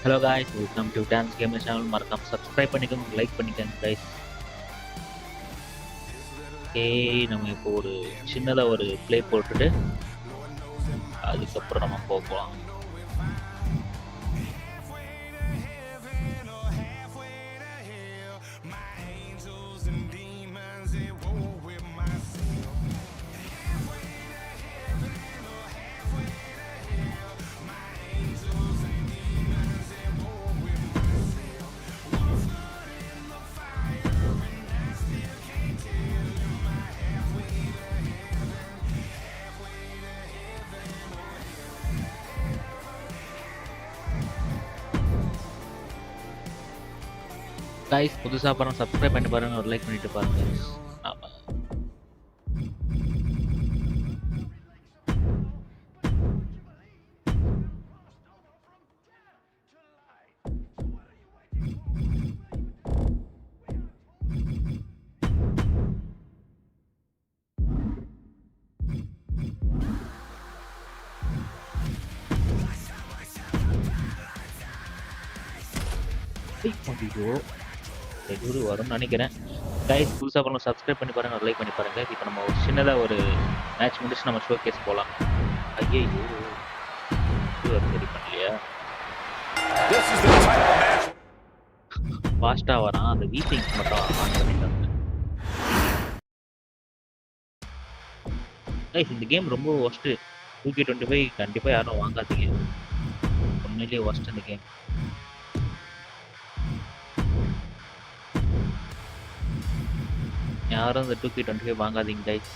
Hello guys, welcome to Dance Gamer channel. மறக்காம subscribe பண்ணிக்கோங்க, like பண்ணிக்கோங்க guys. ஓகே, நம்ம இப்போ ஒரு சின்னதா ஒரு ப்ளே போட்டுட்டு அதுக்கப்புறம் நம்ம போகலாம். கைஸ், புதுசாக பாருங்க, சப்ஸ்கிரைப் பண்ணி பாருங்க, ஒரு லைக் பண்ணிட்டு பாருங்க. ஆமாம், இது வரும்னு நினைக்கிறேன். கைஸ், புதுசாக பாருங்க, சப்ஸ்கிரைப் பண்ணி பாருங்க, ஒரு லைக் பண்ணி பாருங்க. இப்போ நம்ம ஒரு சின்னதாக ஒரு மேட்ச் முடிச்சு நம்ம ஷோ கேஸ் போகலாம். ஐயோ, சரி பண்ணலையா? ஃபாஸ்ட்டாக வரான், அந்த வீட்டிங் மட்டும் ஆன் பண்ணிட்டாங்க. கைஸ், இந்த கேம் ரொம்ப ஒஸ்ட்டு. 2K25 கண்டிப்பாக யாரும் வாங்காதீங்க, உண்மையிலேயே ஒஸ்ட் இந்த கேம். யாரும் இந்த 2K25 வாங்காதீங்க கைஸ்,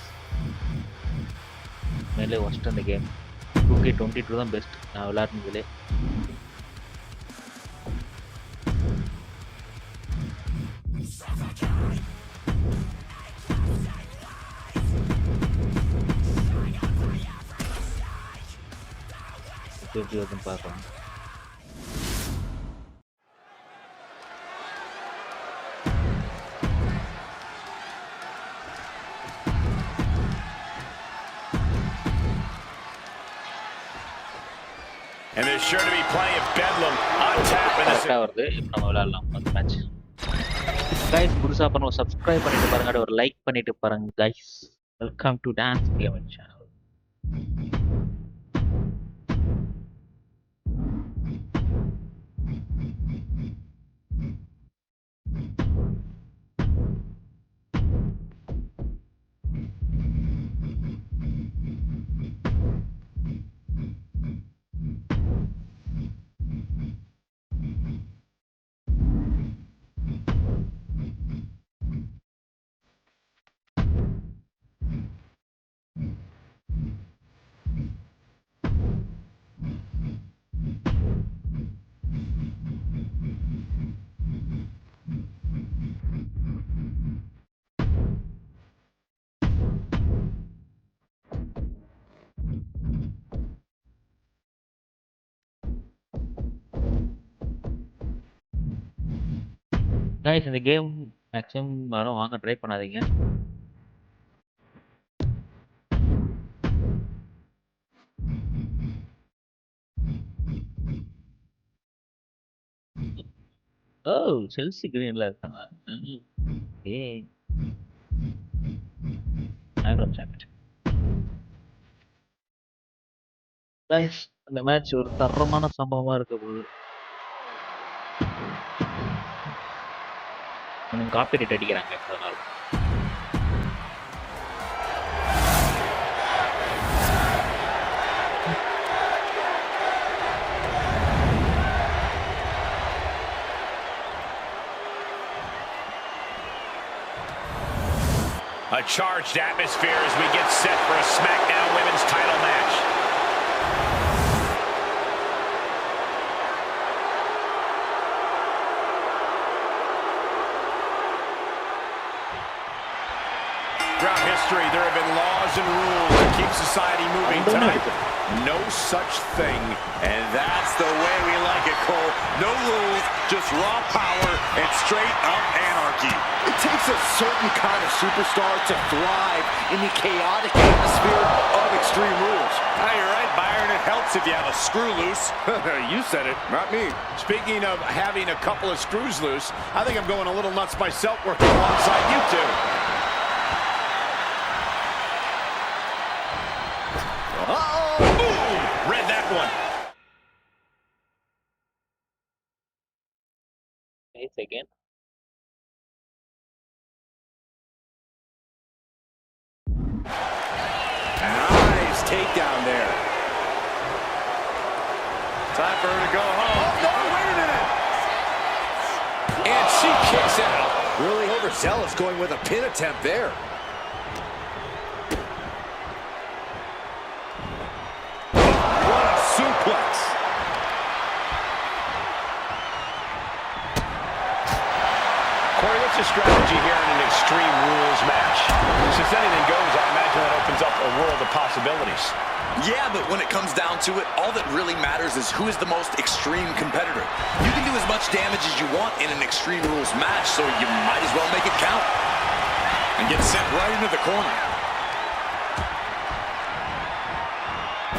மேலே ஒஸ்ட் அந்த கேம். 2K22 தான் பெஸ்ட் நான் விளையாடுனதுலே. எப்படி வருதுன்னு பார்க்கலாம். And there's sure to be plenty of bedlam on tap in this. வருது, இப்போ நம்ம விளையாடலாம் அந்த மேட்ச். கைஸ், புதுசாக பண்ணுவோம், சப்ஸ்கிரைப் பண்ணிட்டு பாருங்க, ஒரு லைக் பண்ணிட்டு பாருங்க guys. Welcome to dance gamer channel. Guys, இந்த கேம் மேக்ஸிமம் யாரும் வாங்க ட்ரை பண்ணாதீங்க. ஓ, செல்சி கிரீன்ல இருக்காங்க. ஏய், ஐரோன் சாம்பியன். கைஸ், இந்த மேட்ச் ஒரு தரமான சம்பவமா இருக்க போகுது. காப்பிரைட் அடிக்கிறாங்க அதனால. A charged atmosphere as we get set for a SmackDown Women's title match. moving time. No such thing. And that's the way we like it, Cole. No rules, just raw power and straight up anarchy. It takes a certain kind of superstar to thrive in the chaotic atmosphere of Extreme Rules. Oh, you're right, Byron. It helps if you have a screw loose. You said it, not me. Speaking of having a couple of screws loose, I think I'm going a little nuts myself working alongside you two. Uh-oh! Boom! Read that one. Nice again. Nice takedown there. Time for her to go home. Oh, no, wait a minute. And she kicks out. Really overzealous going with a pin attempt there. What a suplex. Corey, what's the strategy here in an Extreme Rules match? Since anything goes, I imagine that opens up a world of possibilities. Yeah, but when it comes down to it, all that really matters is who is the most extreme competitor. You can do as much damage as you want in an Extreme Rules match, so you might as well make it count. And get sent right into the corner.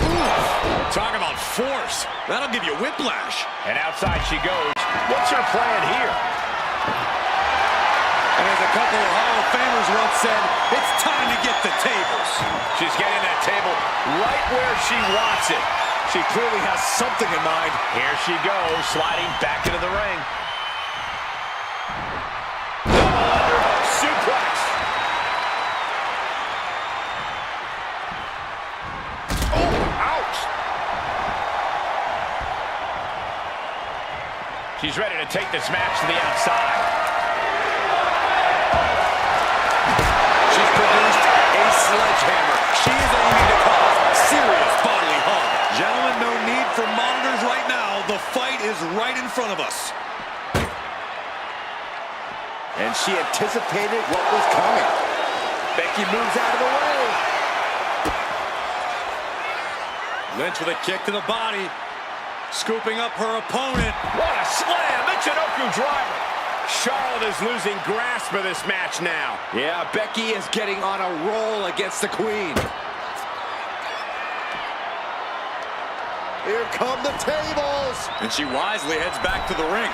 Ooh, talk about force. That'll give you whiplash. And outside she goes. What's her plan here? And as a couple of Hall of Famers once said, it's time to get the tables. She's getting that table right where she wants it. She clearly has something in mind. Here she goes, sliding back into the ring. Double underhook suplex. Oh, ouch. She's ready to take this match to the outside. She's produced a sledgehammer. She is aiming to cause serious bodily harm. Gentlemen, no need for monitors right now. The fight is right in front of us. And she anticipated what was coming. Becky moves out of the way. Lynch with a kick to the body. Scooping up her opponent. What a slam! Michinoku driver. Charlotte is losing grasp of this match now. Yeah, Becky is getting on a roll against the Queen. Here come the tables. And she wisely heads back to the ring.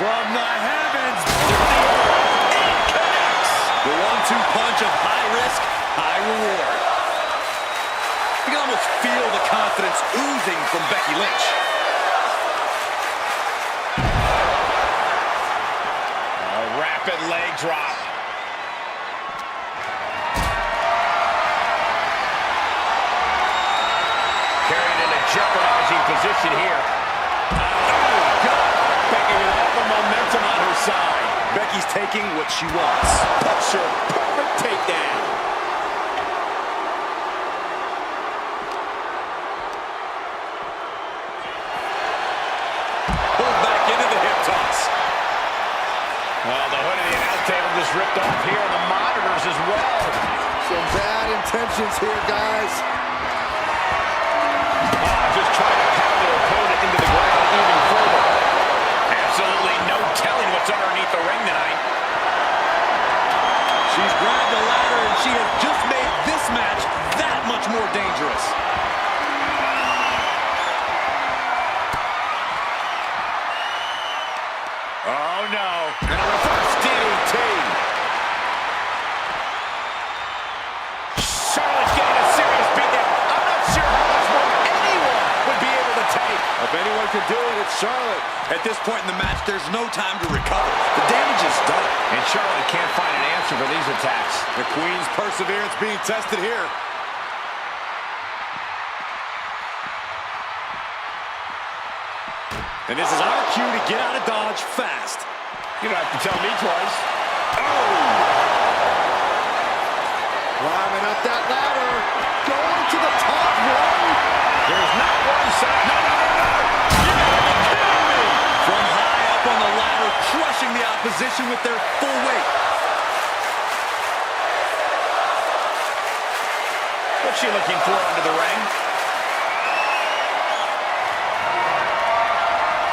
From the heavens. It connects. The 1-2 punch of high risk, high reward. You can almost feel the confidence oozing from Becky Lynch. A rapid leg drop. Carried in a jeopardizing position here. Oh, God. Becky with all the momentum on her side. Becky's taking what she wants. Picture perfect takedown. Pulled back into the hip toss. Well, the hood of the announce table just ripped off here on the monitors as well. Some bad intentions here, guys. Just trying to pound their opponent into the ground even further. Absolutely no telling what's underneath the ring tonight. She's grabbed the ladder and she has just made this match that much more dangerous. Oh, no. And a reverse DDT. Charlotte getting a serious beatdown. I'm not sure how much more anyone would be able to take. If anyone can do it, it's Charlotte. At this point in the match, there's no time to recover. The damage is done. And Charlotte can't find an answer for these attacks. The Queen's perseverance being tested here. And this is our cue to get out of Dodge fast. You don't have to tell me twice. Climbing up that ladder. Going to the top one. There's not one side. No, no, no, no. You gotta be kidding me. From high up on the ladder, crushing the opposition with their full weight. The What's she looking for under the ring?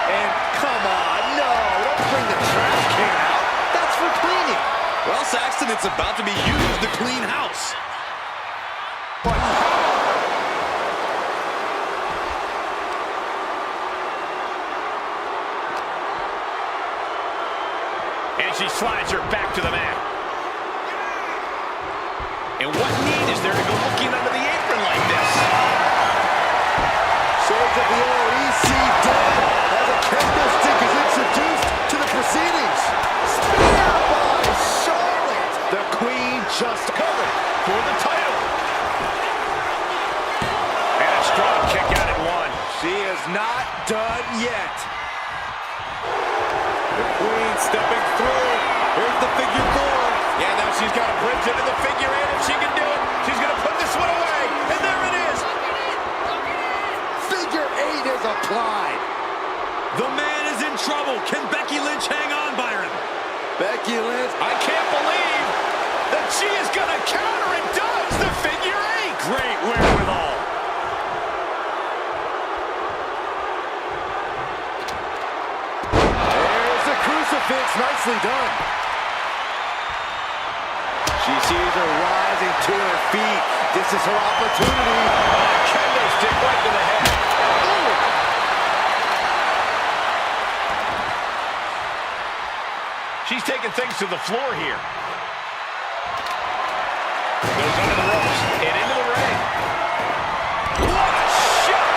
And come on, no, don't bring the trash can out. That's for cleaning. Well, Saxton, it's about to be used to clean house. And she slides her back to the mat. And what need is there to go looking under the apron like this? Shades of the old EC10 as a candlestick is introduced to the proceedings. Spear by Charlotte. The Queen just covered For the title. And a strong kick out at one. She is not done yet. The Queen stepping through. Here's the figure four. Yeah, now she's got a bridge into the figure eight. If she can do it, she's going to put this one away. And there it is. Figure eight is applied. The man is in trouble. Can Becky Lynch hang on, Byron? Becky Lynch. I can't believe that she is going to counter. It does. The figure eight. Great wherewithal. There's the crucifix. Nicely done. She sees her rising to her feet. This is her opportunity. Kendo stick right to the head. She's taking things to the floor here. Goes under the ropes and into the ring. What a shot!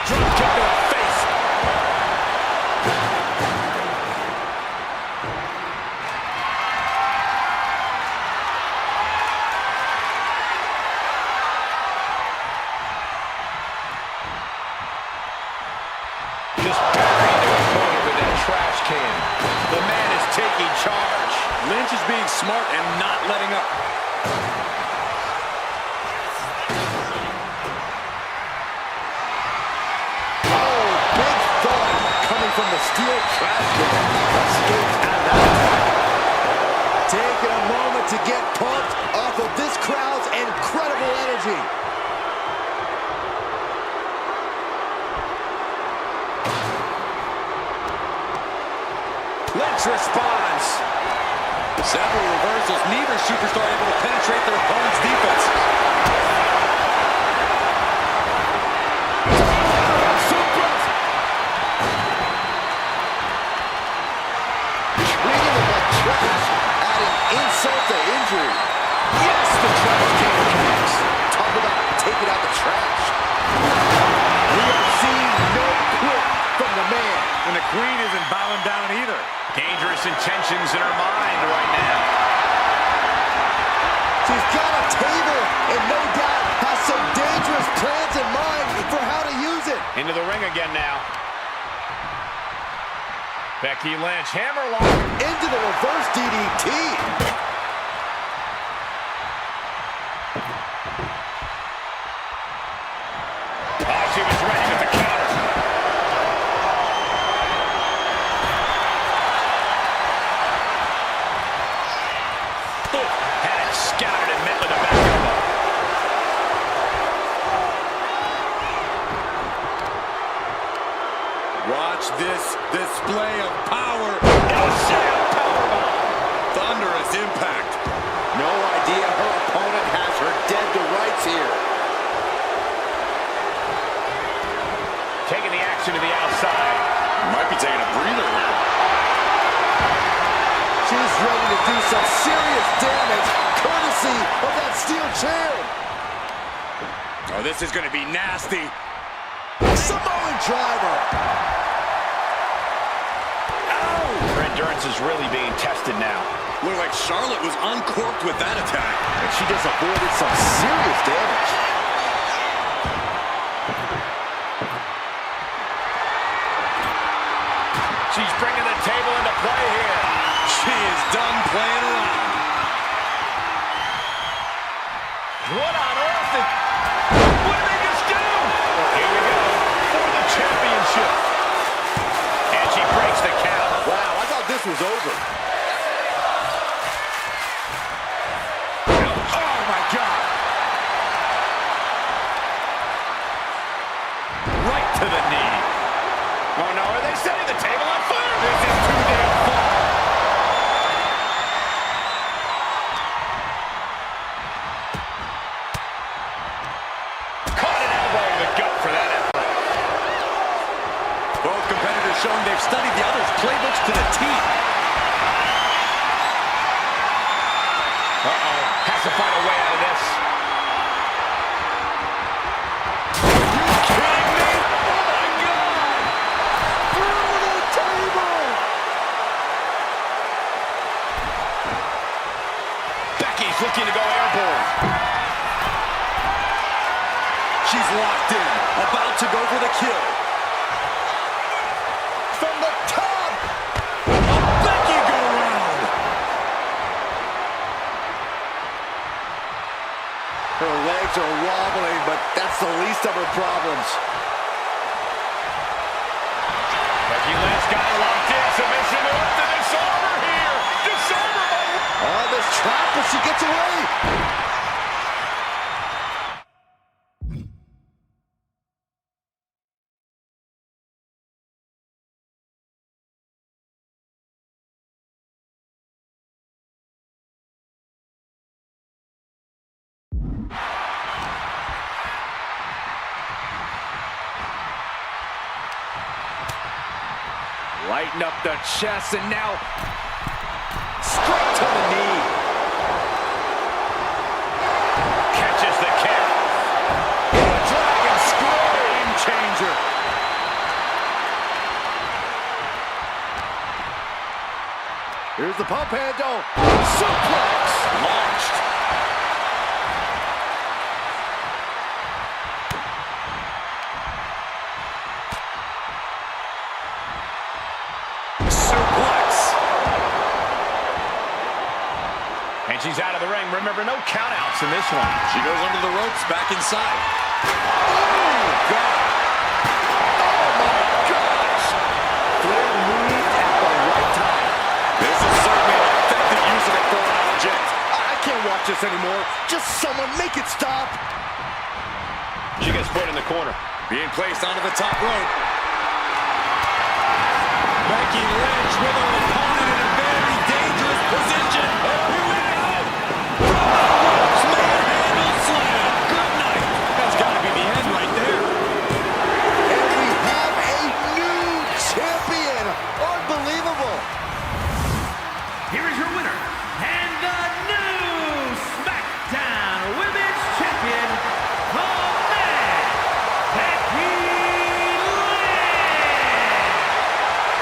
Drop kick to the face. Just buried their opponent with that trash can. The man is taking charge. Lynch is being smart and not letting up. Oh, big thud coming from the steel trash can. Escaped out of that attack. Taking a moment to get pumped off of this crowd's incredible energy. Lynch responds. Several reversals. Neither superstar able to penetrate their opponent's defense. Suplex. Treating them like trash, adding insult to injury. Yes, the trash can connects. Talk about taking out the trash. We are seeing no quit from the man. And the Queen isn't bowing down either. Dangerous intentions in her mind right now. She's got a table and no doubt has some dangerous plans in mind for how to use it. Into the ring again now. Becky Lynch, hammerlock. Into the reverse DDT. Oh, she was ready with the counter. Had it scouted and met with a back elbow. Watch this display of power. Thunderous impact. No idea her opponent has her dead to rights here. Taking the action to the outside. Might be taking a breather here. She's ready to do some serious damage courtesy of that steel chair. Oh, this is going to be nasty. Samoan driver. Her endurance is really being tested now. Looked like Charlotte was uncorked with that attack. And she just avoided some serious damage. She's bringing the table into play here. She is done playing around. What on earth? What did they just do? Here we go for the championship. And she breaks the count. Wow, I thought this was over. Oh, my God. they've studied the others' playbooks to the T. Uh-oh, has to find a way out of this. Are you kidding me? Oh, my God! Through the table! Becky's looking to go airborne. She's locked in, about to go for the kill. From the top! A Becky go round. Her legs are wobbling, but that's the least of her problems. Becky Lynch got her locked in. Submission up to disarmer here. Disarmer. Oh, this trap, but she gets away. Lighten up the chest, and now straight to the knee. Catches the kick. The Dragon Screw. Game changer. Here's the pump handle. Suplex. Launched. And she's out of the ring. Remember, no countouts in this one. She goes under the ropes, back inside. Oh, God. Oh, my gosh. Flair moved at the right time. This is certainly an effective use of a foreign object. I can't watch this anymore. Just someone make it stop. She gets put in the corner. Being placed onto the top rope. Becky Lynch with her opponent in a very dangerous position. Oh, here we go. Ropes, manhandle slam. Good night. That's got to be the end right there. And we have a new champion. Unbelievable. Here is your winner, and the new SmackDown Women's Champion, the man, Becky Lynch.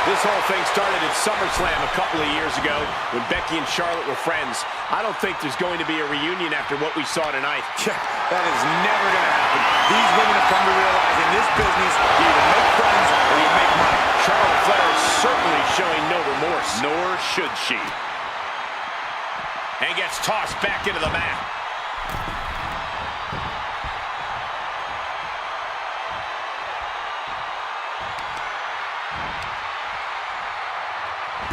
This whole thing started at SummerSlam a couple of years ago when Becky and Charlotte were friends. I don't think there's going to be a reunion after what we saw tonight. Yeah, that is never going to happen. These women have come to realize in this business, you either make friends or you make money. Charlotte Flair is certainly showing no remorse. Nor should she. And gets tossed back into the mat.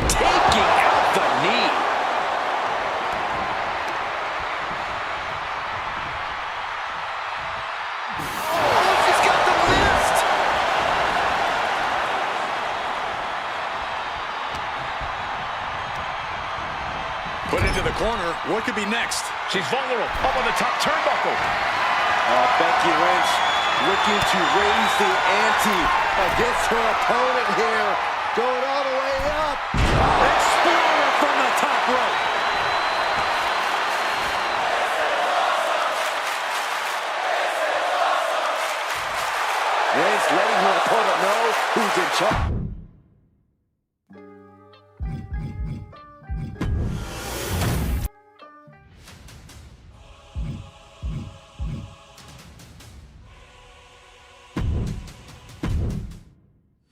Taking out the knee. Oh, she's got the mist. Put into the corner. What could be next? She's vulnerable. Up on the top turnbuckle. Becky Lynch looking to raise the ante against her opponent here. Going all the way up. Explorer from the top rope. Lynch letting her opponent know who's in charge.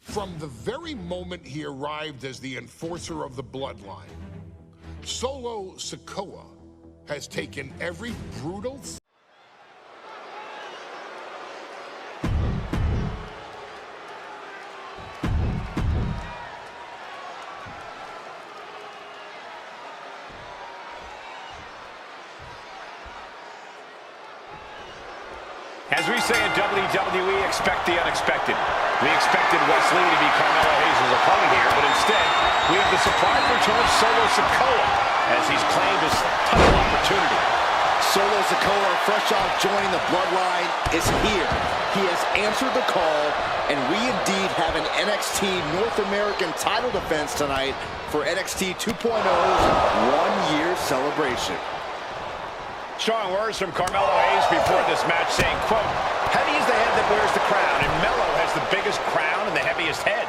From the very moment he arrived as the enforcer of the Bloodline, Solo Sikoa has taken every brutal As we say in WWE, expect the unexpected. We expected Wesley to be Carmelo Hayes' opponent here, but instead, we have the surprise return of Solo Sikoa as he's claimed his title opportunity. Solo Sikoa, fresh off joining the Bloodline, is here. He has answered the call, and we indeed have an NXT North American title defense tonight for NXT 2.0's one-year celebration. Strong words from Carmelo Hayes before this match saying, quote, heavy is the head that wears the crown, and Melo has the biggest crown and the heaviest head.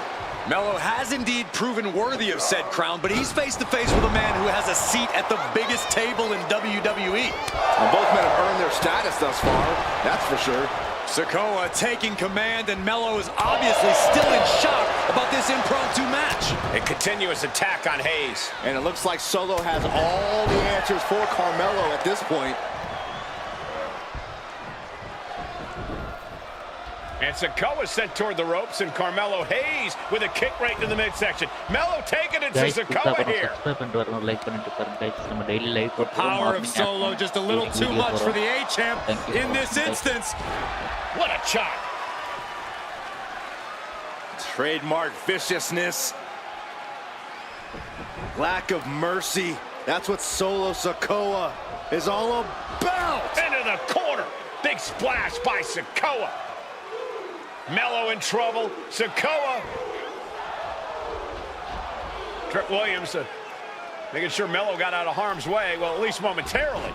Melo has indeed proven worthy of said crown, but he's face-to-face with a man who has a seat at the biggest table in WWE. Well, both men have earned their status thus far, that's for sure. Sikoa taking command, and Melo is obviously still in shock about this impromptu match. A continuous attack on Hayes. And it looks like Solo has all the answers for Carmelo at this point. And Sikoa sent toward the ropes, and Carmelo Hayes with a kick right to the midsection. Melo taking it to Guys, Sikoa here. subscribe பண்ணிட்டு வரணும், like பண்ணிட்டு பாருங்க guys. நம்ம daily live The power of Solo just a little too much for the A-Champ in this instance. What a chop. Trademark viciousness. Lack of mercy. That's what Solo Sikoa is all about. Into the corner. Big splash by Sikoa. Melo in trouble. Sikoa. Trick Williams making sure Melo got out of harm's way. Well, at least momentarily.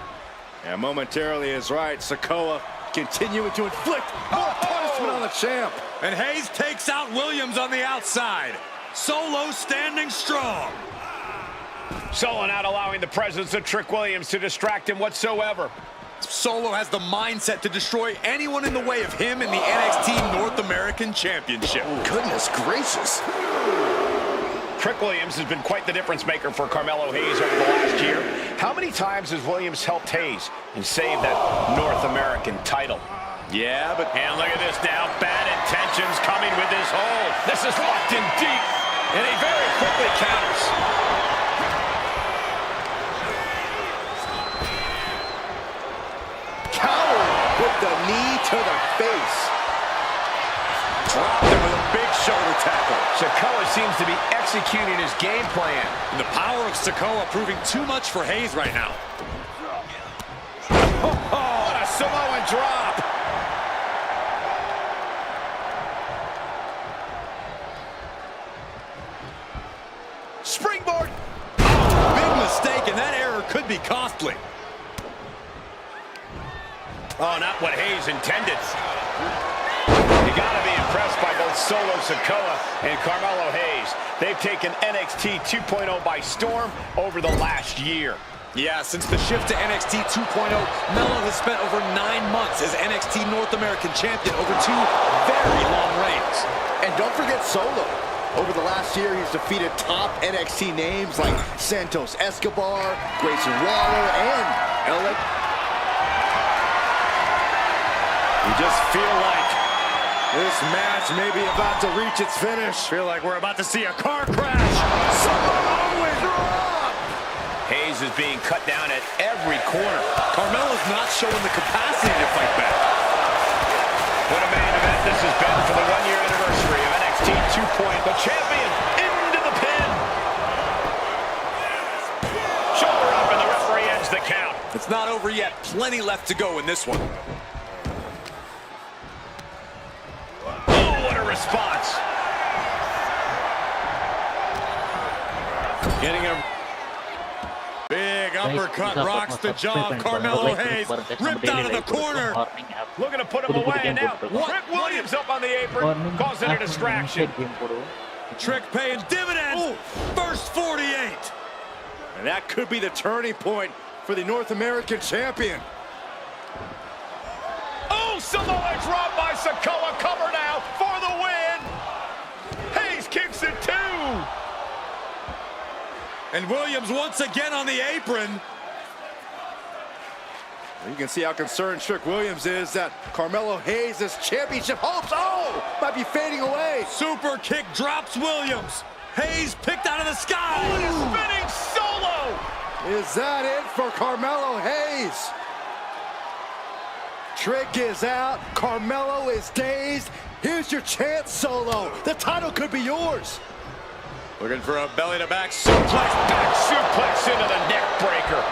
Yeah, momentarily is right. Sikoa continuing to inflict more punishment on the champ. And Hayes takes out Williams on the outside. Solo standing strong. Solo not allowing the presence of Trick Williams to distract him whatsoever. Solo has the mindset to destroy anyone in the way of him in the NXT North American Championship. Goodness gracious. Trick Williams has been quite the difference maker for Carmelo Hayes over the last year. How many times has Williams helped Hayes and saved that North American title? Yeah, but And look at this now. Bad intentions coming with this hold. This is locked in deep. And he very quickly counters. Coward with the knee to the face. dropped him with a big shoulder tackle. Sikoa seems to be executing his game plan. And the power of Sikoa proving too much for Hayes right now. What a Samoan drop. Springboard. Big mistake, and that error could be costly. Oh, not what Hayes intended. You got to be impressed by both Solo Sikoa and Carmelo Hayes. They've taken NXT 2.0 by storm over the last year. Yeah, since the shift to NXT 2.0, Melo has spent over 9 months as NXT North American Champion over 2 very long reigns. And don't forget Solo. Over the last year, he's defeated top NXT names like Santos Escobar, Grayson Waller, and Alec. You just feel like this match may be about to reach its finish. Feel like we're about to see a car crash. Hayes is being cut down at every corner. Carmelo's not showing the capacity to fight back. What a main event this has been for the 1-year anniversary of NXT 2.0. The champion into the pin. Shoulder up and the referee ends the count. It's not over yet. Plenty left to go in this one. Oh, what a response. Getting a big uppercut rocks the jaw of Carmelo Hayes. Ripped out of the corner. Looking to put him away, and now Trick Williams up on the apron, causing a distraction. Trick paying dividends. Ooh, first 48. And that could be the turning point for the North American champion. Oh, Samoa drop by Sikoa. Cover now for the win. Hayes kicks it too. And Williams once again on the apron. You can see how concerned Trick Williams is that Carmelo Hayes' championship hopes, might be fading away. Super kick drops Williams. Hayes picked out of the sky. Spinning solo. Is that it for Carmelo Hayes? Trick is out. Carmelo is dazed. Here's your chance, Solo. The title could be yours. Looking for a belly-to-back suplex. Back suplex into the neck breaker.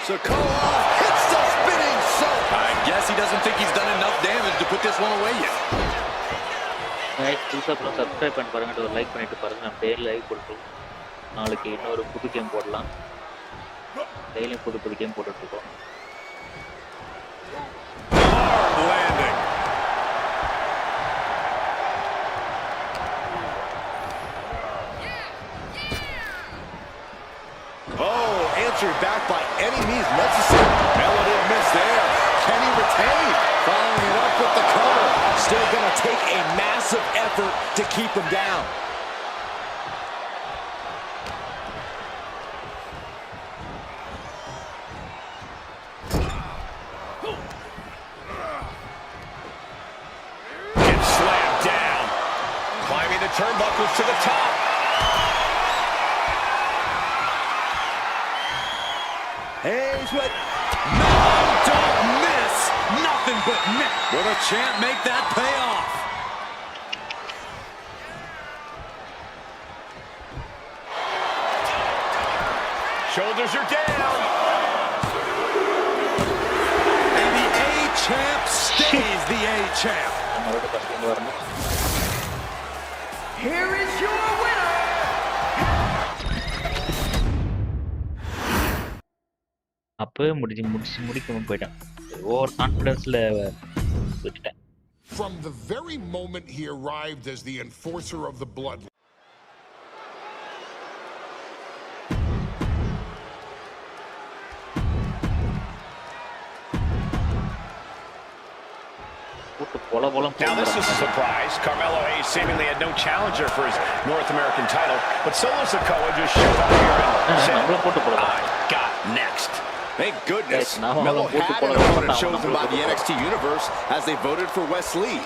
Sikoa hits the spinning soap. I guess he doesn't think he's done enough damage to put this one away yet. Guys புதுசாக அப்புறம் subscribe பண்ணி பாருங்க, ஒரு like பண்ணிட்டு பாருங்க. நம்ம daily live போட்டுருவோம். நாளைக்கு இன்னொரு புது கேம் போடலாம். டெய்லியும் புது கேம் போட்டுட்ருக்கோம். Landing. Oh, answered back by any means necessary. Mello didn't miss there. Can he retain? Following it up with the cover. Still going to take a massive effort to keep him down. Gets slammed down. Climbing the turnbuckles to the top. Hayes with... Don't miss. Nothing but net. Will the champ make that pay off? Shoulders are down. And the A-champ stays the A-champ. நம்மளோட first வரணும். Here is your winner. அப்பவே முடிக்காம போயிட்டேன். Over கான்ஃபிடன்ஸ்ல விட்டுட்டேன். From the very moment he arrived as the enforcer of the Bloodline, போட்டு பொல பொலம் Now this is a surprise. Carmelo Hayes seemingly had no challenger for his North American title, but Solo Sikoa just showed up here and said, நம்மள போட்டு போலாம். I got next. Thank goodness. Yes, now Mello I'm going to had put an it opponent on. chosen by the NXT Universe as they voted for Wes Lee.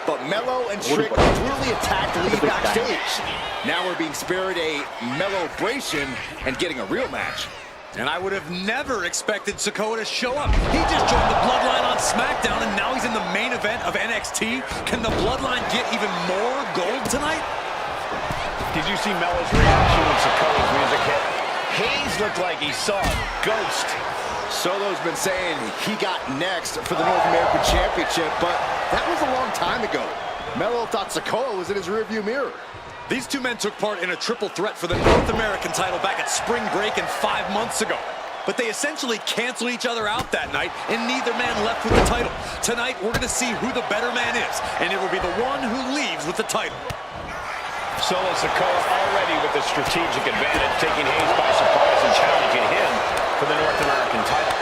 But Mello and Trick brutally attacked Lee backstage. Now we're being spared a Mello-bration and getting a real match. And I would have never expected Sikoa to show up. He just joined the Bloodline on SmackDown, and now he's in the main event of NXT. Can the Bloodline get even more gold tonight? Did you see Melo's reaction when Sikoa's music hit? Hayes looked like he saw a ghost. Solo's been saying he got next for the North American Championship, but that was a long time ago. Mello thought Sikoa was in his rearview mirror. These two men took part in a triple threat for the North American title back at Spring Break and 5 months ago. But they essentially canceled each other out that night, and neither man left with the title. Tonight, we're going to see who the better man is, and it will be the one who leaves with the title. Solo Sikoa already with the strategic advantage, taking Hayes by surprise and challenging him for the North American title.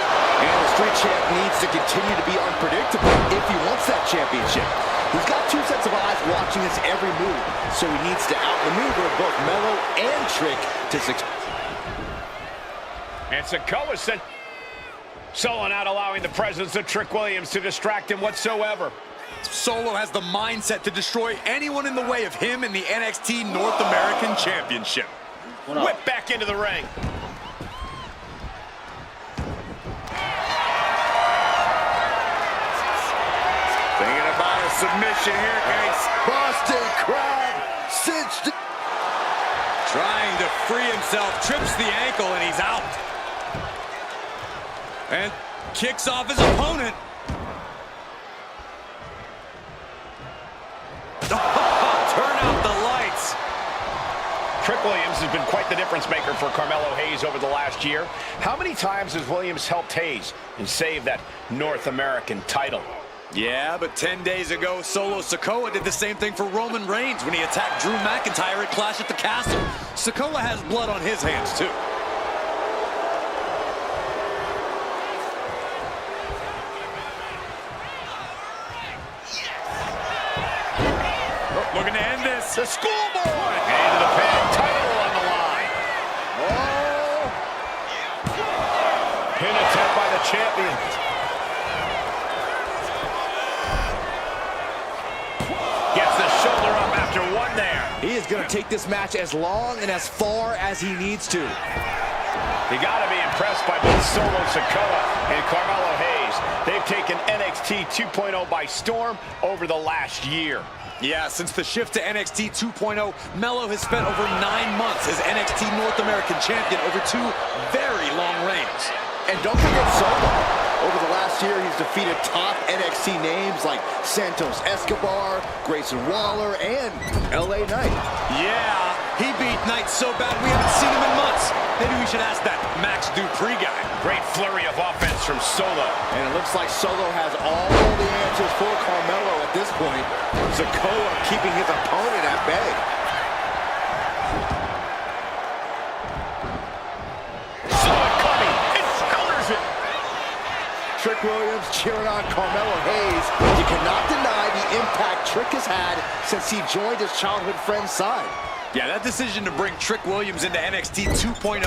And the Street Champ needs to continue to be unpredictable if he wants that championship. He's got two sets of eyes watching his every move, so he needs to outmaneuver both Mello and Trick to succeed. And Sikoa said, Solo not allowing the presence of Trick Williams to distract him whatsoever. Solo has the mindset to destroy anyone in the way of him in the NXT North American Championship. Whip back into the ring. Thinking about a submission here, guys. Boston Crab cinched. Trying to free himself, trips the ankle, and he's out. And kicks off his opponent. Turn out the lights. Trick Williams has been quite the difference maker for Carmelo Hayes over the last year. How many times has Williams helped Hayes and saved that North American title? Yeah, but 10 days ago, Solo Sikoa did the same thing for Roman Reigns when he attacked Drew McIntyre at Clash at the Castle. Sikoa has blood on his hands, too. Looking to end this. The schoolboy! Into the pin, title on the line. Oh! Pin attempt by the champion. Gets the shoulder up after one there. He is going to take this match as long and as far as he needs to. You got to be impressed by both Solo Sikoa and Carmelo Hayes. They've taken NXT 2.0 by storm over the last year. Yeah, since the shift to NXT 2.0, Mello has spent over 9 months as NXT North American Champion over 2 very long reigns. And don't forget Solo. Over the last year, he's defeated top NXT names like Santos Escobar, Grayson Waller, and LA Knight. Yeah, he beat Knight so bad we haven't seen him in months. Maybe we should ask that Max Dupree guy. Great flurry of offense from Solo. And it looks like Solo has all the answers for Carmelo at this point. Sikoa keeping his opponent at bay. Trick Williams cheering on Carmelo Hayes. You cannot deny the impact Trick has had since he joined his childhood friend's side. Yeah, that decision to bring Trick Williams into NXT 2.0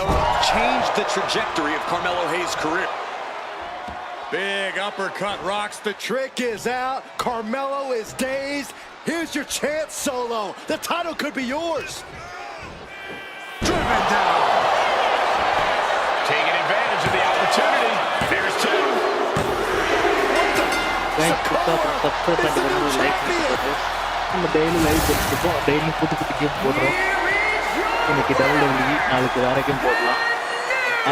changed the trajectory of Carmelo Hayes' career. Big uppercut rocks. The Trick is out. Carmelo is dazed. Here's your chance, Solo. The title could be yours. Driven down. Taking advantage of the opportunity. There's two. Subscribe பண்ணிட்டு like பண்ணிட்டு நம்ம daily live கொடுத்துருக்கோம். Daily புது புது game போடுறோம். இன்னைக்கு WWE நாளைக்கு வேற கேம் போடலாம்.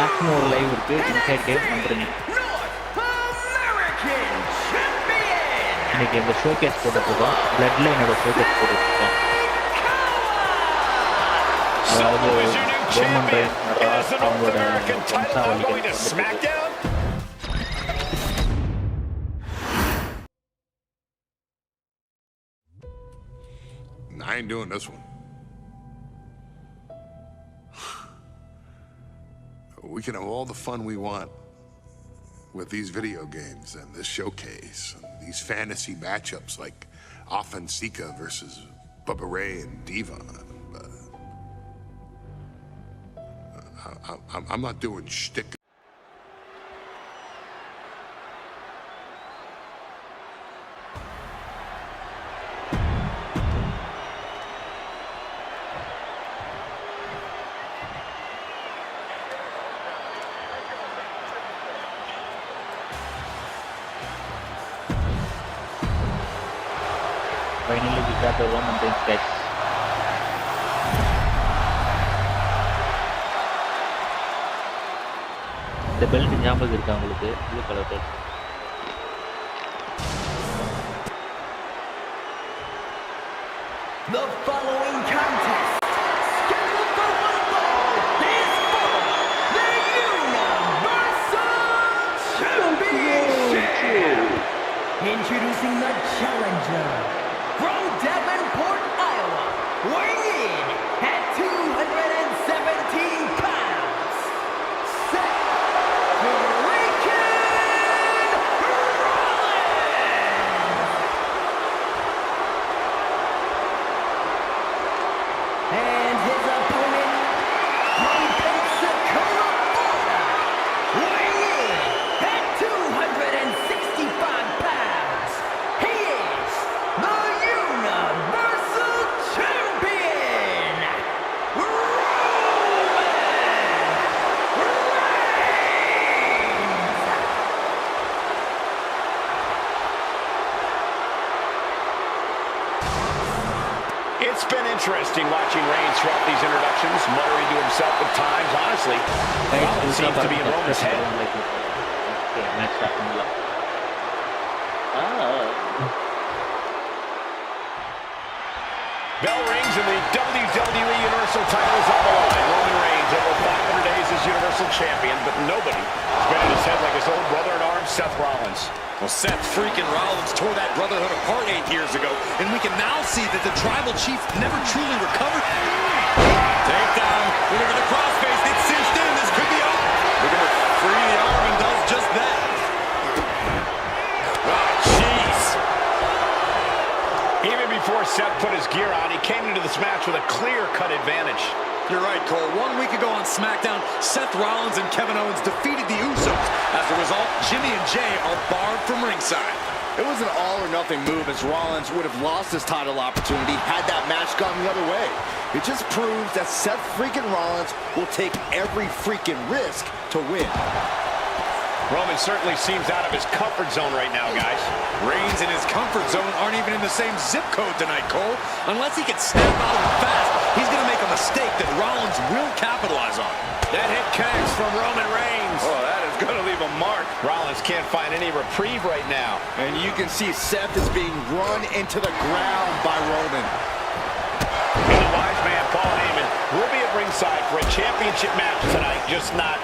ஆஃப்டர்நூன் ஒரு லைவ் இருக்கு. இன்சைட் கேம் வந்துருங்க. இன்னைக்கு இந்த ஷோகேஸ் போட்டுருக்கோம். பிளட்லைனோட ஷோகேஸ் போட்டுருக்கோம். அதாவது ரோமன் ரெயின் அவங்களோட வம்சாவளிகள் I ain't doing this one. We can have all the fun we want with these video games and this showcase and these fantasy matchups like Offensica versus Bubba Ray and Diva. I'm not doing shtick. Finally, we got the Roman Reigns catch. இந்த belt ஞாபகம் இருக்கா உங்களுக்கு? Blue colour belt. The following contest, scheduled for one fall, is for the Universal Championship. Introducing the challenger from Davenport, Iowa, weighing in at 217 pounds, Seth Rollins. And his opponent from Pensacola, Florida, weighing in at 265 pounds, he is the Universal Champion, Roman Reigns. It's been interesting watching Reigns throughout these introductions, muttering to himself at times. Honestly, Rollins seems to be in Roman's head. Okay, match start பண்ணலாம். Bell rings and the WWE Universal title is on the line. Roman Reigns over 500 days as Universal Champion, but nobody has been in his head like his old brother-in-arms, Seth Rollins. Well, Seth freaking Rollins tore that brotherhood apart 8 years ago, and we can now see that the tribal chief never truly recovered. Takedown. Look at the crossface. It's cinched in. This could be over. Look at it. Free the arm and does just that. Oh, jeez. Even before Seth put his gear on, he came into this match with a clear-cut advantage. You're right, Cole. 1 week ago on SmackDown, Seth Rollins and Kevin Owens defeated the Usos. As a result, Jimmy and Jay are barred from ringside. It was an all-or-nothing move as Rollins would have lost his title opportunity had that match gone the other way. It just proves that Seth freaking Rollins will take every freaking risk to win. Roman certainly seems out of his comfort zone right now, guys. Reigns and his comfort zone aren't even in the same zip code tonight, Cole. Unless he can snap out of it fast, he's going to make a mistake that Rollins will capitalize on. That hit connects from Roman Reigns. Oh, that is going to leave a mark. Rollins can't find any reprieve right now. And you can see Seth is being run into the ground by Roman. And the wise man, Paul Heyman, will be at ringside for a championship match tonight, just not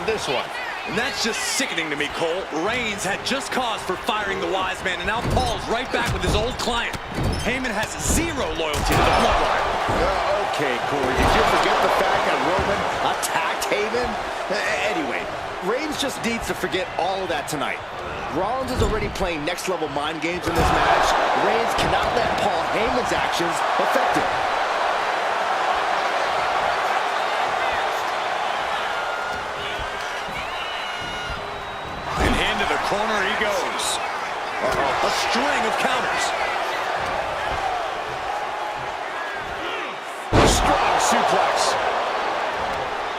this one. And that's just sickening to me, Cole. Reigns had just cause for firing the wise man, and now Paul's right back with his old client. Heyman has zero loyalty to the Bloodline. Okay, Corey, did you forget the fact that Roman attacked Heyman? Anyway, Reigns just needs to forget all of that tonight. Rollins is already playing next-level mind games in this match. Reigns cannot let Paul Heyman's actions affect him. And into the corner he goes. A string of counters. Strong suplex.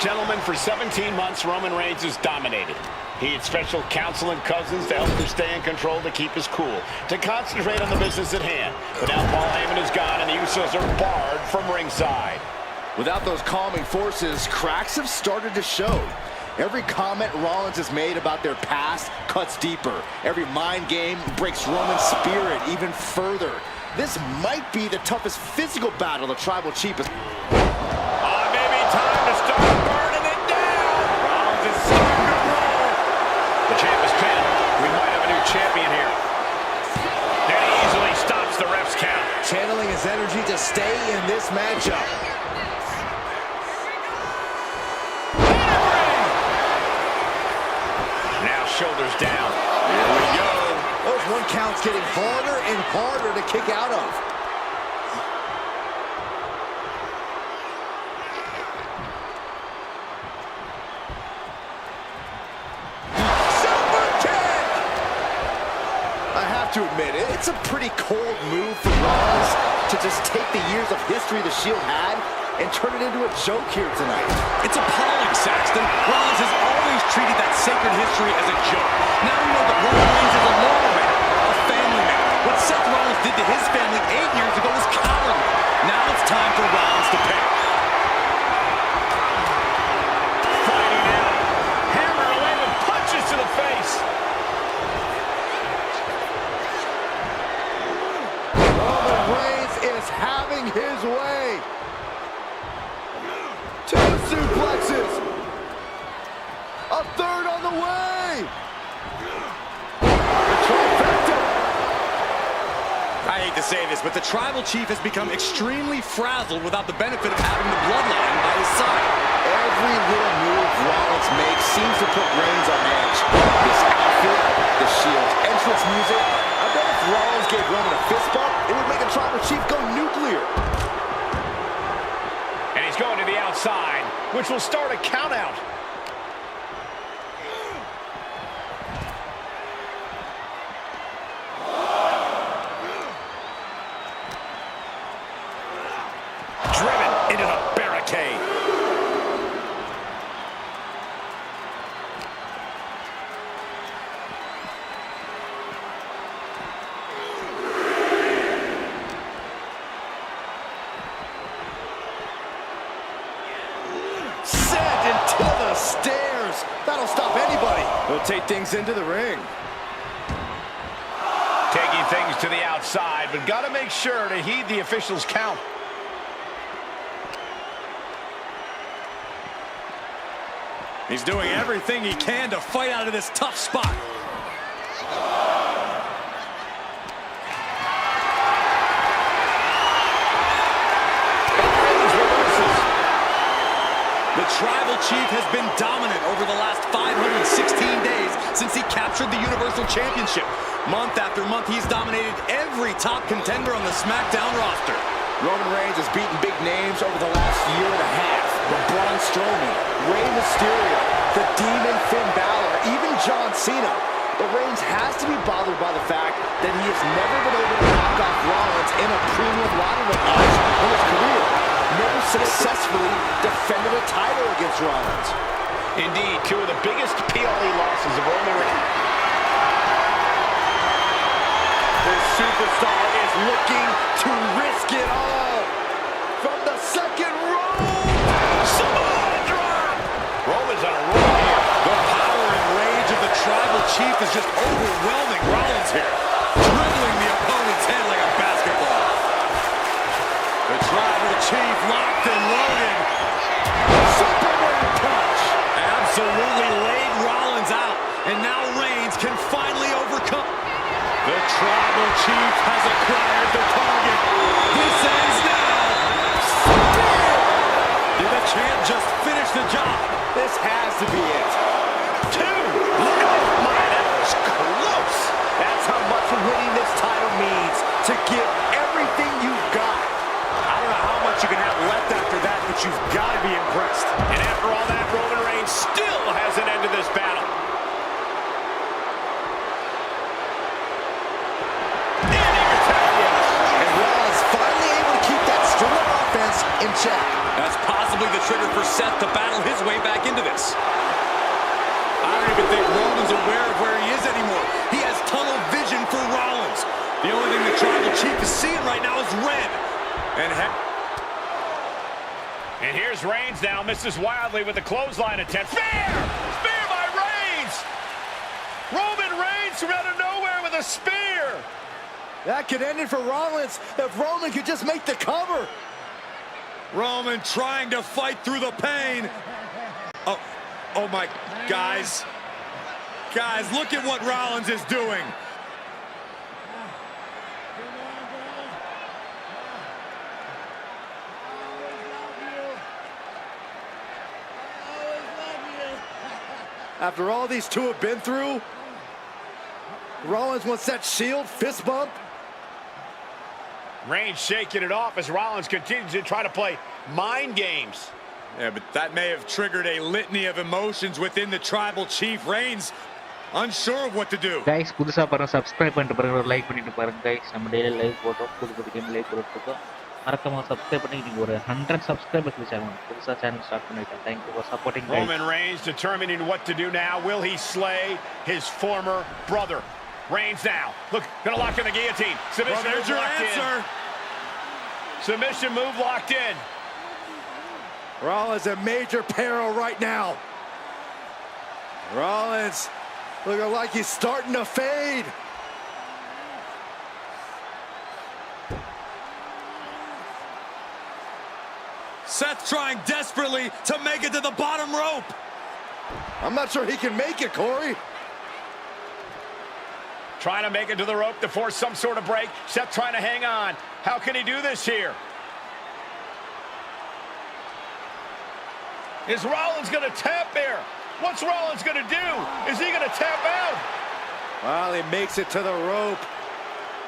Gentlemen, for 17 months, Roman Reigns has dominated. He had special counsel and cousins to help him stay in control, to keep his cool, to concentrate on the business at hand. But now Paul Heyman is gone, and the Usos are barred from ringside. Without those calming forces, cracks have started to show. Every comment Rollins has made about their past cuts deeper. Every mind game breaks Roman's spirit even further. This might be the toughest physical battle the Tribal Chief has... Maybe time to start burning it down. Rollins is starting to roll. The champ is pinned. We might have a new champion here. And he easily stops the ref's count. channeling his energy to stay in this matchup. Now shoulders down. Here we go. Those one counts getting harder and harder to kick out of. Super kick! I have to admit, it's a pretty cold move for Rollins to just take the years of history the Shield had and turn it into a joke here tonight. It's appalling, Saxton. Rollins has always treated that sacred history as a joke. Now we know that Roman Reigns is a loyal man, a family man. What Seth Rollins did to his family 8 years ago was cowardly. Now it's time for Rollins to pay. Fighting out. Hammer away with punches to the face. Roman Reigns is having his way. 2 suplexes. A third on the way. The trifecta. I hate to say this, but the Tribal Chief has become extremely frazzled without the benefit of having the Bloodline by his side. Every little move Rollins makes seems to put Reigns on edge. This outfit, the Shield's entrance music. I bet if Rollins gave Roman a fist bump, it would make the Tribal Chief go nuclear. And he's going to the outside, which will start a count out. Driven into the barricade. Sent into the stairs. That'll stop anybody. He'll take things into the ring. Taking things to the outside, but got to make sure to heed the official's count. He's doing everything he can to fight out of this tough spot. The Tribal Chief has been dominant over the last 516 days since he captured the Universal Championship. Month after month, he's dominated every top contender on the SmackDown roster. Roman Reigns has beaten big names over the last year and a half. Braun Strowman, Rey Mysterio, the Demon Finn Balor, even John Cena. But Reigns has to be bothered by the fact that he has never been able to knock off Rollins in a premium ladder match in his career. Never successfully defended a title against Rollins. Indeed, 2 of the biggest PLE losses of Roman Reigns. This superstar is looking to risk it all. From the second row. Samoa drop. Roman's on a roll here. The power in Reigns' Chief is just overwhelming Rollins here, dribbling the opponent's head like a basketball. The Tribal Chief locked and loaded. Superman punch. Absolutely laid Rollins out, and now Reigns can finally overcome. The Tribal Chief has acquired the target. This ends now. Did the champ just finish the job? This has to be it. 2. Oh my, that was close. That's how much winning this title means. To give everything you've got. I don't know how much you can have left after that, but you've got to be impressed. And after all that, Roman Reigns still has an end to this battle. And Rollins finally able to keep that string of offense in check. That's possibly the trigger for Seth to battle his way back into this. I don't even think Roman's aware of where he is anymore. He has tunnel vision for Rollins. The only thing the Tribal Chief is seeing right now is red. And here's Reigns now, misses wildly with a clothesline attempt. Spear! Spear by Reigns! Roman Reigns from out of nowhere with a spear! That could end it for Rollins if Roman could just make the cover. Roman trying to fight through the pain. Oh my, guys. Guys, look at what Rollins is doing. After all these two have been through, Rollins wants that Shield fist bump. Reigns shaking it off as Rollins continues to try to play mind games. Yeah, but that may have triggered a litany of emotions within the Tribal Chief. Reigns unsure of what to do. Guys புதுசா பாருங்க subscribe பண்ணிட்டு பாருங்க ஒரு like பண்ணிட்டு பாருங்க guys நம்ம daily live போட்டோம் புது புது கேம் லைவ் போட்டுருக்கோம் மறக்காம சப்ஸ்கிரைப் பண்ணி நீங்க ஒரு 100 சப்ஸ்கிரைபர்ஸ் ரீச் ஆகணும் புதுசா சேனல் ஸ்டார்ட் பண்ணிருக்கேன் thank you for supporting guys. Roman Reigns determining what to do now. Will he slay his former brother? Reigns now. Look, gonna lock in the guillotine. Submission Well, there's move your locked answer. in. Submission move locked in. Rollins in major peril right now. Rollins looking like he's starting to fade. Seth trying desperately to make it to the bottom rope. I'm not sure he can make it, Corey. Trying to make it to the rope to force some sort of break. Seth trying to hang on. How can he do this here? Is Rollins going to tap there? What's Rollins going to do? Is he going to tap out? Well, he makes it to the rope.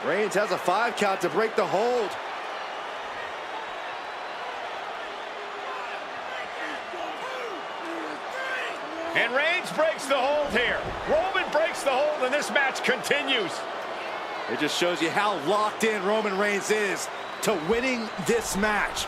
Reigns has a 5 count to break the hold. And Reigns breaks the hold here. Roman breaks the hold, and this match continues. It just shows you how locked in Roman Reigns is to winning this match.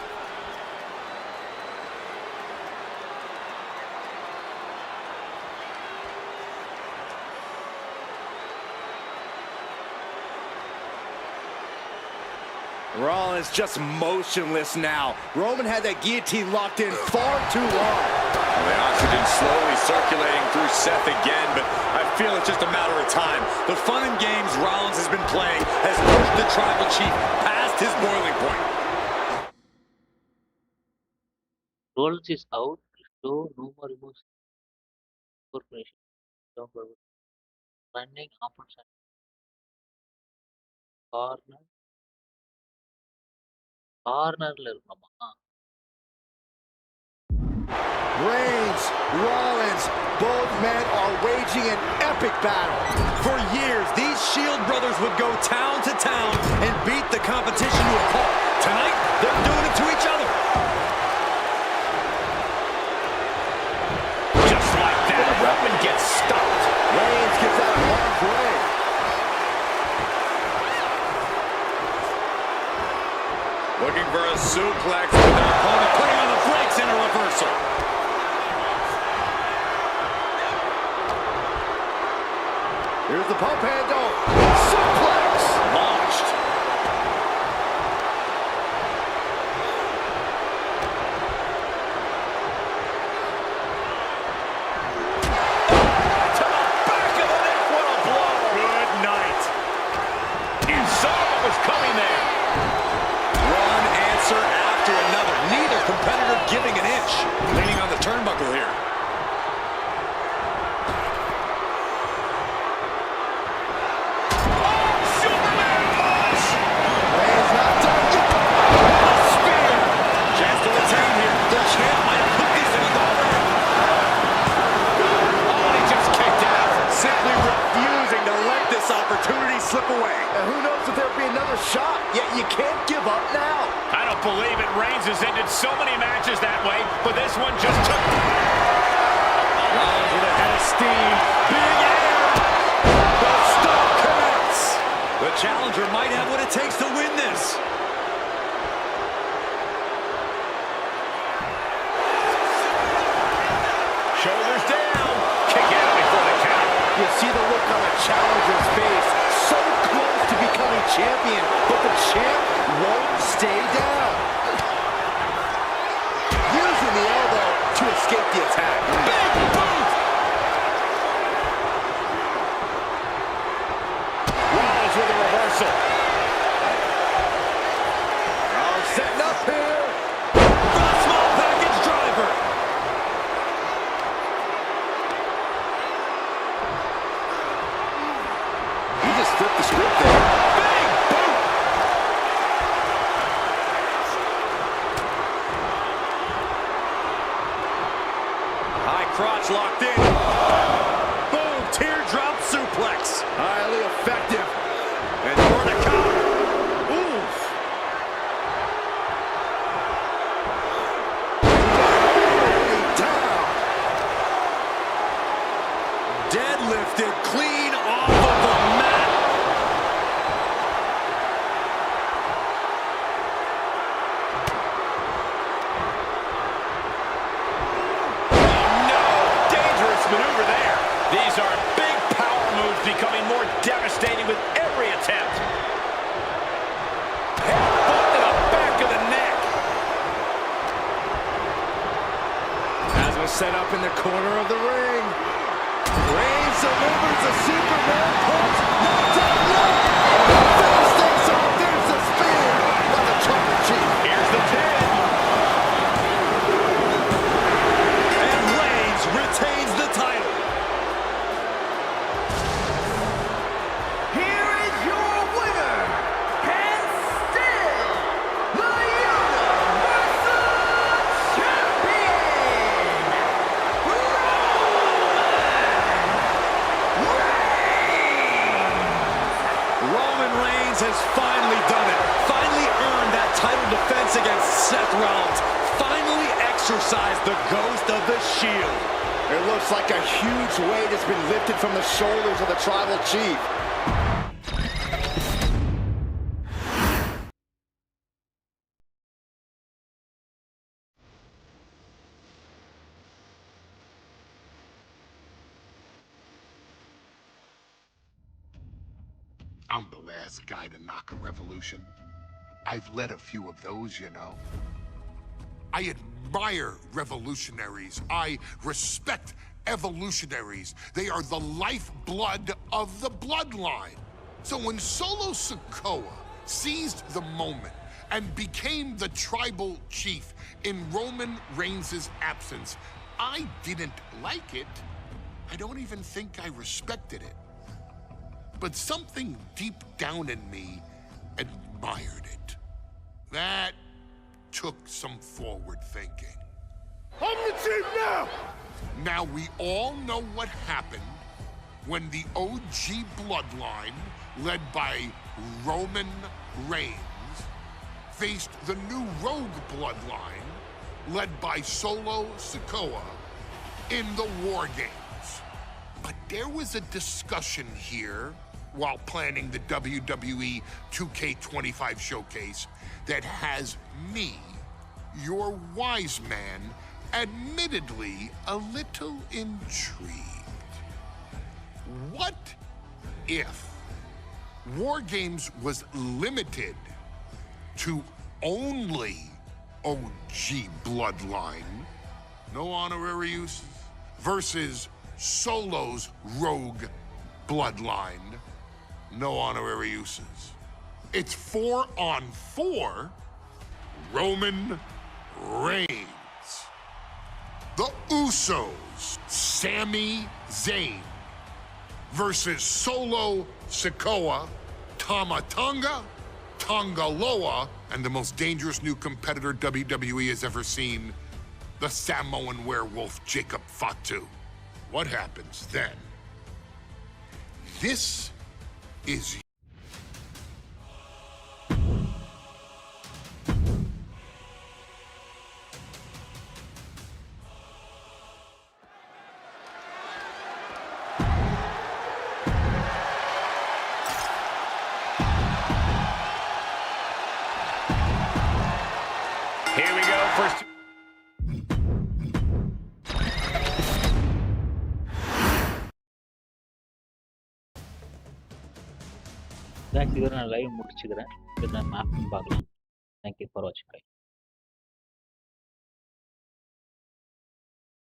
Rollins just motionless now. Roman had that guillotine locked in far too long. Well, the oxygen slowly circulating through Seth again, but I feel it's just a matter of time. The fun and games Rollins has been playing has pushed the Tribal Chief past his boiling point. Rollins is out. Show no more emotion. Corporation. Don't worry. Running opposite. Corner. Cornerல இருக்கணுமா? Reigns, Rollins, both men are waging an epic battle. For years, these Shield brothers would go town to town and beat the competition to a pulp. Tonight, they're doing it to each other. Just like that, Roman gets stopped. Reigns gets out of harm's way. Looking for a suplex with their opponent putting on the brakes in a reversal. Here's the pump handle. Suplex. Launched. To the back of the neck this opportunity slip away. And who knows if there'll be another shot, yet you can't give up now. I don't believe it. Reigns has ended so many matches that way, but this one just took... Rollins with a head of steam. Big air. The stomp connects. The challenger might have what it takes to win this. Shoulders down. Kick out before the count. You see the look on the challenger's face. So close to becoming champion, but the champ won't stay down. Using the elbow to escape the attack. Big boot! Rollins with a reversal. Rollins setting up here. The small package driver. He just flipped the script there. Big boot! High crotch locked in. Boom, teardrop suplex. Highly effective. And for the counter. Oof. Down. Deadlifted clean off of the mat. Maneuver there. These are big power moves becoming more devastating with every attempt. Headbutt to the back of the neck. As was set up in the corner of the ring. Reigns delivers a Superman punch. Knocked out low. Finish things off. There's the spear by the Tribal Chief. Here's the pin. And Reigns retains the title. Here is your winner, and still the Universal Champion, Roman Reigns has finally done it. Finally earned that title defense against Seth Rollins. Finally exercised the ghost of the Shield. It looks like a huge weight has been lifted from the shoulders of the Tribal Chief. I'm the last guy to knock a revolution. I've led a few of those, you know. I admire revolutionaries. I respect evolutionaries. They are the lifeblood of the bloodline. So when Solo Sikoa seized the moment and became the tribal chief in Roman Reigns' absence, I didn't like it. I don't even think I respected it. But something deep down in me admired it. That took some forward thinking. I'm the chief now! Now we all know what happened when the OG bloodline, led by Roman Reigns, faced the new rogue bloodline, led by Solo Sikoa, in the War Games. But there was a discussion here while planning the WWE 2K25 showcase that has me, your wise man, admittedly a little intrigued. What if War Games was limited to only OG bloodline, no honorary uses, versus Solo's rogue bloodline, no honorary uses? It's 4-on-4 Roman Reigns. The Usos, Sami Zayn, versus Solo Sikoa, Tama Tonga, Tonga Loa, and the most dangerous new competitor WWE has ever seen, the Samoan werewolf Jacob Fatu. What happens then? This is Here we go. First. guys, இதோட நான் live முடிச்சுக்கிறேன். இது நான் map பார்க்கலாம். Thank you for watching guys.